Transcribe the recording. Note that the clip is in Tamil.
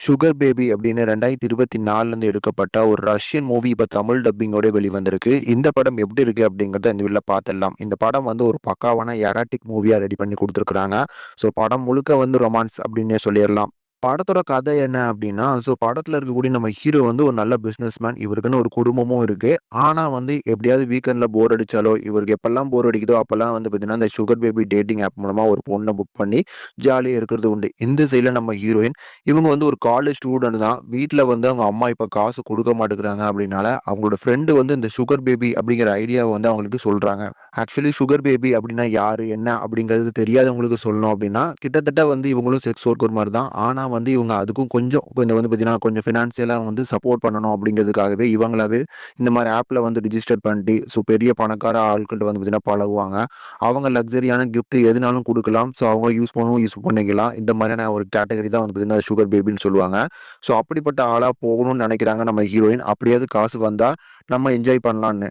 சுகர் பேபி அப்படின்னு 2024லேருந்து எடுக்கப்பட்ட ஒரு ரஷ்யன் மூவி இப்ப தமிழ் டப்பிங்கோட வெளிவந்திருக்கு. இந்த படம் எப்படி இருக்கு அப்படிங்கிறத இந்த வீடியோல பார்த்துடலாம். இந்த படம் வந்து ஒரு பக்காவான எராட்டிக் மூவியா ரெடி பண்ணி குடுத்துருக்காங்க. ஸோ படம் முழுக்க வந்து ரொமான்ஸ் அப்படின்னே சொல்லிறலாம். படத்தோட கதை என்ன அப்படின்னா, படத்துல இருக்கக்கூடிய நம்ம ஹீரோ வந்து ஒரு நல்ல பிசினஸ்மேன். இவருக்குன்னு ஒரு குடும்பமும் இருக்கு. ஆனா வந்து எப்படியாவது வீக்கெண்ட்ல போர் அடிச்சாலோ, இவருக்கு எப்பல்லாம் போர் அடிக்குதோ அப்பல்லாம் வந்து பார்த்தீங்கன்னா, இந்த சுகர் பேபி டேட்டிங் ஆப் மூலமா ஒரு பொண்ண புக் பண்ணி ஜாலியா இருக்கிறது உண்டு. இந்த சைட்ல நம்ம ஹீரோயின் இவங்க வந்து ஒரு காலேஜ் ஸ்டூடண்ட் தான். வீட்ல வந்து அவங்க அம்மா இப்ப காசு குடுக்க மாட்டேங்கிறாங்க அப்படின்னால, அவங்களோட ஃப்ரெண்ட் வந்து இந்த சுகர் பேபி அப்படிங்கிற ஐடியாவ வந்து அவங்களுக்கு சொல்றாங்க. ஆக்சுவலி சுகர் பேபி அப்படின்னா யாரு? என்ன? அப்படிங்கிறது தெரியாதவங்களுக்கு சொல்லணும் அப்படின்னா, கிட்டத்தட்ட வந்து இவங்களும் செக்ஸ் ஒர்க்கர் மாரி தான். ஆனா வந்து இவங்க அதுக்கும் கொஞ்சம் வந்து பார்த்தீங்கன்னா, கொஞ்சம் ஃபினான்சியலா வந்து சப்போர்ட் பண்ணணும் அப்படிங்கிறதுக்காகவே இவங்களாவே இந்த மாரி ஆப்ல வந்து ரிஜிஸ்டர் பண்ணிட்டு, பெரிய பணக்கார ஆட்கள்ட்ட வந்து பார்த்தீங்கன்னா பழகுவாங்க. அவங்க லக்ஸரியான கிஃப்ட் எதுனாலும் குடுக்கலாம். அவங்க யூஸ் பண்ணிக்கலாம். இந்த மாதிரியான ஒரு கேட்டகரி தான் வந்து பார்த்தீங்கன்னா, சுகர் பேபின்னு சொல்லுவாங்க. அப்படிப்பட்ட ஆளா போகணும்னு நெனைக்கிறாங்க நம்ம ஹீரோயின். அப்படியாவது காசு வந்தா நம்ம என்ஜாய் பண்ணலான்னு.